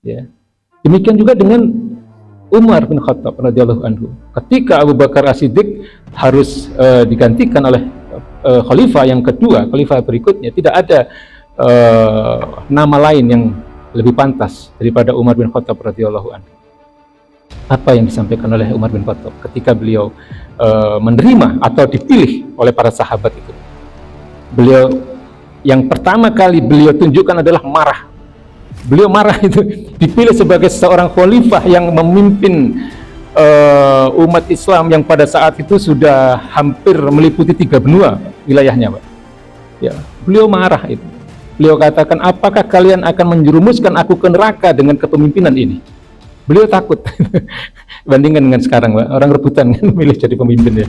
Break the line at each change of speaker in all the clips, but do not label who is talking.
Ya. Demikian juga dengan Umar bin Khattab radhiyallahu anhu. Ketika Abu Bakar As-Siddiq harus digantikan oleh khalifah yang kedua, khalifah berikutnya, tidak ada nama lain yang lebih pantas daripada Umar bin Khattab radhiyallahu anhu. Apa yang disampaikan oleh Umar bin Khattab ketika beliau menerima atau dipilih oleh para sahabat itu? Beliau yang pertama kali beliau tunjukkan adalah marah. Beliau marah itu, dipilih sebagai seorang khalifah yang memimpin umat Islam yang pada saat itu sudah hampir meliputi 3 benua wilayahnya, Pak. Ya, beliau marah itu. Beliau katakan, apakah kalian akan menjerumuskan aku ke neraka dengan kepemimpinan ini? Beliau takut. Bandingkan dengan sekarang, Pak. Orang rebutan kan milih jadi pemimpin ya.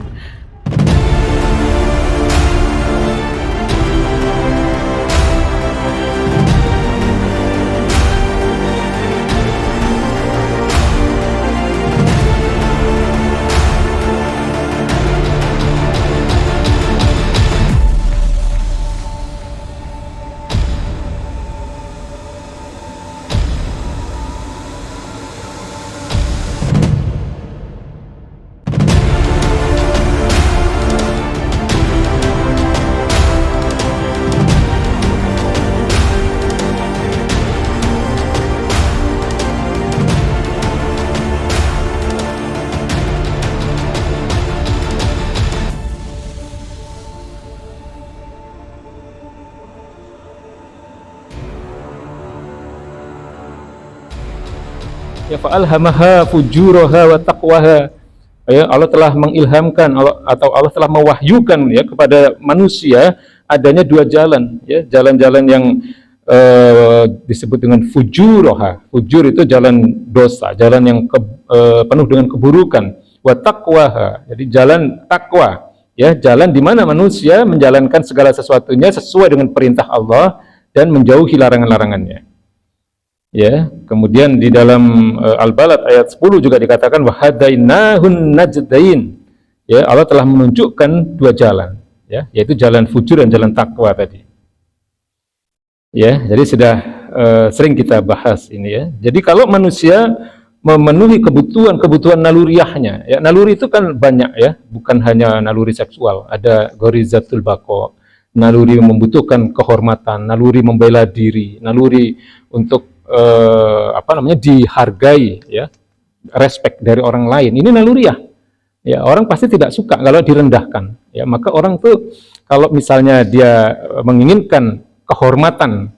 Ya, fa'alhamaha fujuraha wa taqwaha. Ya, Allah telah mengilhamkan Allah telah mewahyukan ya kepada manusia adanya 2 jalan, ya, jalan-jalan yang disebut dengan fujuraha. Fujur itu jalan dosa, jalan yang penuh dengan keburukan. Wa taqwaha, jadi jalan takwa, ya, jalan di mana manusia menjalankan segala sesuatunya sesuai dengan perintah Allah dan menjauhi larangan-larangannya. Ya, kemudian di dalam Al-Balad ayat 10 juga dikatakan wahadainahun najdain. Ya, Allah telah menunjukkan 2 jalan, ya, yaitu jalan fujur dan jalan takwa tadi. Ya, jadi sudah sering kita bahas ini ya. Jadi kalau manusia memenuhi kebutuhan naluriahnya, ya, naluri itu kan banyak ya, bukan hanya naluri seksual, ada gharizatul baqa, naluri membutuhkan kehormatan, naluri membela diri, naluri untuk dihargai, ya, respect dari orang lain. Ini naluriah. Ya, orang pasti tidak suka kalau direndahkan. Ya, maka orang tuh kalau misalnya dia menginginkan kehormatan,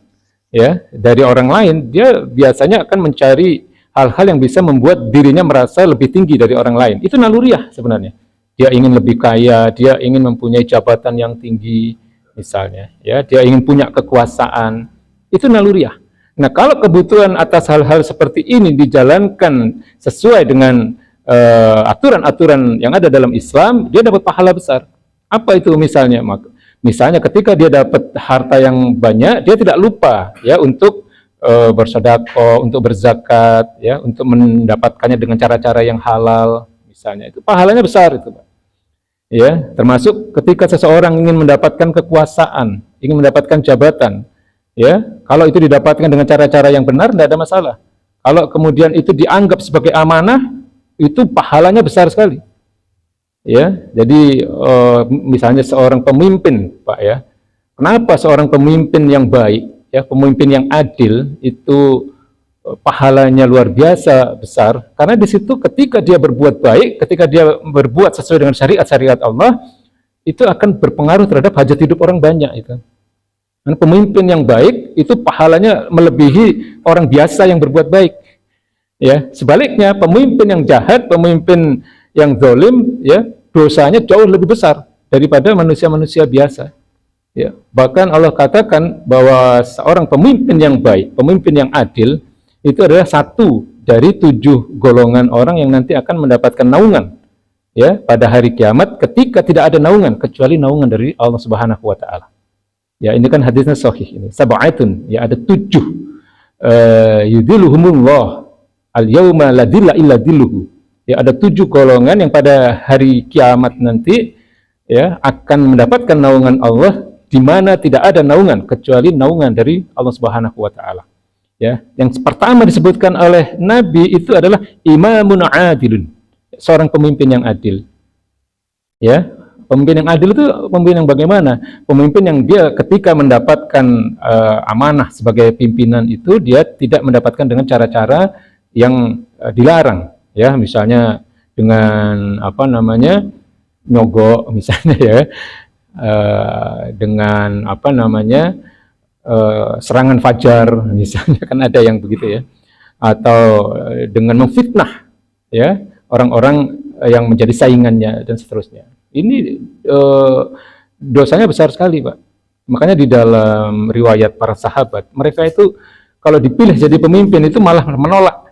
ya, dari orang lain, dia biasanya akan mencari hal-hal yang bisa membuat dirinya merasa lebih tinggi dari orang lain. Itu naluriah sebenarnya. Dia ingin lebih kaya, dia ingin mempunyai jabatan yang tinggi misalnya, ya, dia ingin punya kekuasaan. Itu naluriah. Nah, kalau kebutuhan atas hal-hal seperti ini dijalankan sesuai dengan aturan-aturan yang ada dalam Islam, dia dapat pahala besar. Apa itu misalnya? Misalnya ketika dia dapat harta yang banyak, dia tidak lupa ya untuk bersedekah, untuk berzakat, ya, untuk mendapatkannya dengan cara-cara yang halal, misalnya. Itu pahalanya besar itu, Pak. Ya, termasuk ketika seseorang ingin mendapatkan kekuasaan, ingin mendapatkan jabatan. Ya, kalau itu didapatkan dengan cara-cara yang benar, tidak ada masalah. Kalau kemudian itu dianggap sebagai amanah, itu pahalanya besar sekali. Ya, jadi misalnya seorang pemimpin, Pak, ya, kenapa seorang pemimpin yang baik, ya, pemimpin yang adil itu pahalanya luar biasa besar? Karena di situ ketika dia berbuat baik, ketika dia berbuat sesuai dengan syariat Allah, itu akan berpengaruh terhadap hajat hidup orang banyak itu. Dan pemimpin yang baik itu pahalanya melebihi orang biasa yang berbuat baik. Ya, sebaliknya pemimpin yang jahat, pemimpin yang zalim, ya, dosanya jauh lebih besar daripada manusia-manusia biasa. Ya, bahkan Allah katakan bahwa seorang pemimpin yang baik, pemimpin yang adil itu adalah 1 dari 7 golongan orang yang nanti akan mendapatkan naungan, ya, pada hari kiamat ketika tidak ada naungan kecuali naungan dari Allah Subhanahu wa taala. Ya, ini kan hadisnya sahih ini. Sab'atun, ya, ada 7 yudhilluhumullah al-yauma la dhilla illa dhilluhu. Ya, ada 7 golongan yang pada hari kiamat nanti, ya, akan mendapatkan naungan Allah di mana tidak ada naungan kecuali naungan dari Allah Subhanahu wa taala. Ya, yang pertama disebutkan oleh Nabi itu adalah imamun adilun, seorang pemimpin yang adil. Ya, pemimpin yang adil itu pemimpin yang bagaimana? Pemimpin yang dia ketika mendapatkan amanah sebagai pimpinan itu dia tidak mendapatkan dengan cara-cara yang dilarang. Ya, misalnya dengan apa namanya nyogok misalnya ya, dengan apa namanya serangan fajar misalnya, kan ada yang begitu ya, atau dengan memfitnah ya orang-orang yang menjadi saingannya dan seterusnya. Ini dosanya besar sekali, Pak. Makanya di dalam riwayat para sahabat, mereka itu kalau dipilih jadi pemimpin itu malah menolak.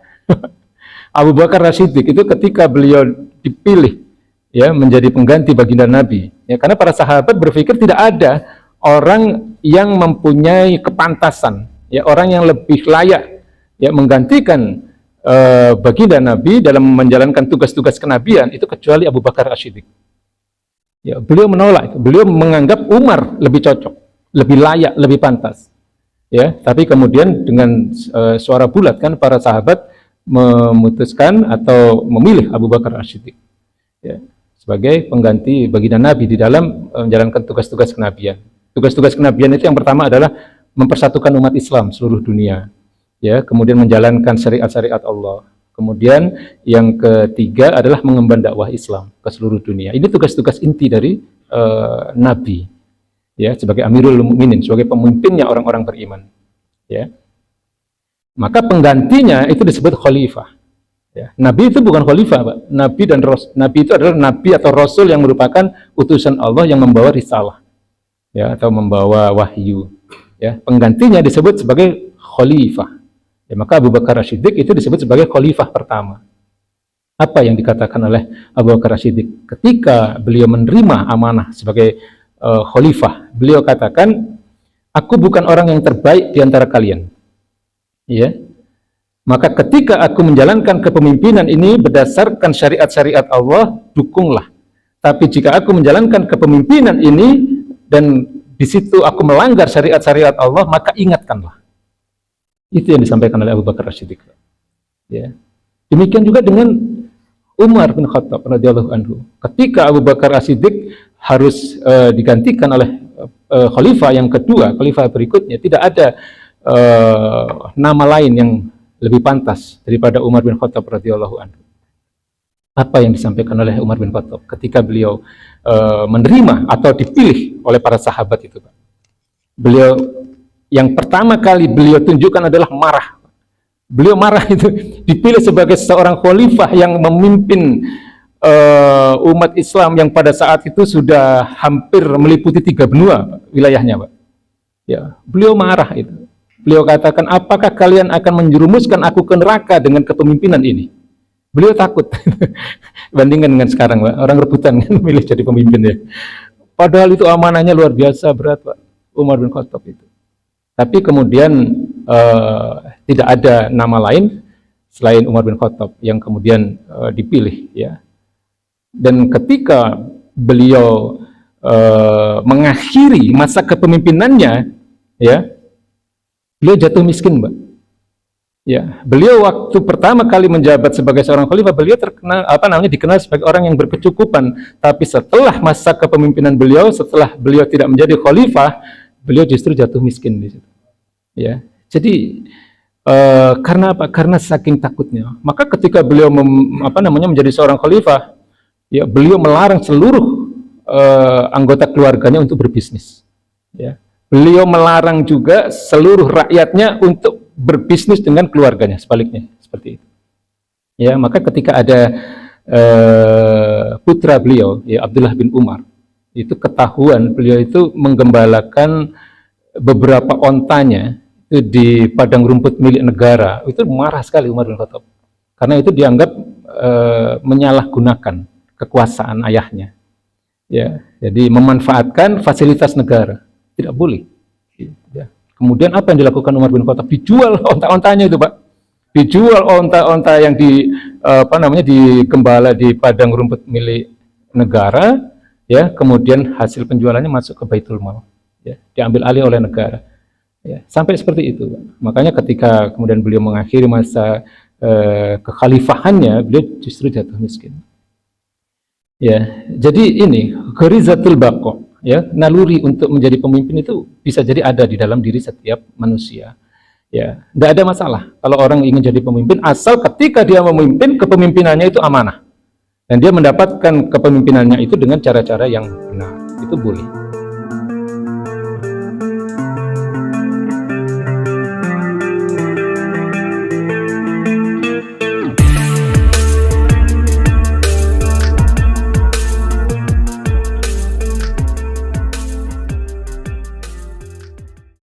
Abu Bakar As-Siddiq itu ketika beliau dipilih ya menjadi pengganti baginda Nabi, ya karena para sahabat berpikir tidak ada orang yang mempunyai kepantasan, ya orang yang lebih layak ya menggantikan baginda Nabi dalam menjalankan tugas-tugas kenabian itu kecuali Abu Bakar As-Siddiq. Ya, beliau menolak itu. Beliau menganggap Umar lebih cocok, lebih layak, lebih pantas. Ya, tapi kemudian dengan suara bulat kan para sahabat memutuskan atau memilih Abu Bakar As-Siddiq ya, sebagai pengganti baginda Nabi di dalam menjalankan tugas-tugas kenabian. Tugas-tugas kenabian itu yang pertama adalah mempersatukan umat Islam seluruh dunia, ya, kemudian menjalankan syariat-syariat Allah. Kemudian yang ketiga adalah mengemban dakwah Islam ke seluruh dunia. Ini tugas-tugas inti dari Nabi, ya, sebagai Amirul Mukminin, sebagai pemimpinnya orang-orang beriman, ya. Maka penggantinya itu disebut khalifah. Ya. Nabi itu bukan khalifah, Pak. Nabi itu adalah nabi atau rasul yang merupakan utusan Allah yang membawa risalah, ya, atau membawa wahyu. Ya. Penggantinya disebut sebagai khalifah. Ya, maka Abu Bakar As-Siddiq itu disebut sebagai khalifah pertama. Apa yang dikatakan oleh Abu Bakar As-Siddiq ketika beliau menerima amanah sebagai khalifah? Beliau katakan, aku bukan orang yang terbaik di antara kalian. Ya. Maka ketika aku menjalankan kepemimpinan ini berdasarkan syariat-syariat Allah, dukunglah. Tapi jika aku menjalankan kepemimpinan ini dan di situ aku melanggar syariat-syariat Allah, maka ingatkanlah. Itu yang disampaikan oleh Abu Bakar As-Siddiq. Ya. Demikian juga dengan Umar bin Khattab radhiyallahu anhu. Ketika Abu Bakar As-Siddiq harus digantikan oleh khalifah yang kedua, khalifah berikutnya, tidak ada nama lain yang lebih pantas daripada Umar bin Khattab radhiyallahu anhu. Apa yang disampaikan oleh Umar bin Khattab ketika beliau menerima atau dipilih oleh para sahabat itu, Pak? Beliau yang pertama kali beliau tunjukkan adalah marah. Beliau marah itu dipilih sebagai seorang khalifah yang memimpin umat Islam yang pada saat itu sudah hampir meliputi 3 benua wilayahnya, Pak. Ya, beliau marah itu. Beliau katakan, apakah kalian akan menjerumuskan aku ke neraka dengan kepemimpinan ini? Beliau takut. Bandingkan dengan sekarang, Pak. Orang rebutan kan milih jadi pemimpin ya. Padahal itu amanahnya luar biasa berat, Pak. Umar bin Khattab itu. Tapi kemudian tidak ada nama lain selain Umar bin Khattab yang kemudian dipilih, ya. Dan ketika beliau mengakhiri masa kepemimpinannya, ya, beliau jatuh miskin, Mbak. Ya, beliau waktu pertama kali menjabat sebagai seorang khalifah, beliau terkenal dikenal sebagai orang yang berkecukupan. Tapi setelah masa kepemimpinan beliau, setelah beliau tidak menjadi khalifah, beliau justru jatuh miskin di situ. Ya, jadi karena apa? Karena saking takutnya. Maka ketika beliau menjadi seorang khalifah, ya, beliau melarang seluruh anggota keluarganya untuk berbisnis. Ya, beliau melarang juga seluruh rakyatnya untuk berbisnis dengan keluarganya, sebaliknya seperti itu. Ya, maka ketika ada putra beliau, ya, Abdullah bin Umar, itu ketahuan beliau itu menggembalakan beberapa ontanya itu di padang rumput milik negara, itu marah sekali Umar bin Khattab karena itu dianggap menyalahgunakan kekuasaan ayahnya, ya, jadi memanfaatkan fasilitas negara, tidak boleh, ya. Kemudian apa yang dilakukan Umar bin Khattab? Dijual onta-ontanya itu, Pak, dijual onta-onta yang digembala di padang rumput milik negara, ya, kemudian hasil penjualannya masuk ke Baitul Mal, ya, diambil alih oleh negara. Ya, sampai seperti itu. Makanya ketika kemudian beliau mengakhiri masa kekhalifahannya, beliau justru jatuh miskin. Ya, jadi ini gharizatul baqa, ya, naluri untuk menjadi pemimpin itu bisa jadi ada di dalam diri setiap manusia. Ya, tidak ada masalah kalau orang ingin jadi pemimpin, asal ketika dia memimpin, kepemimpinannya itu amanah dan dia mendapatkan kepemimpinannya itu dengan cara-cara yang benar, itu boleh.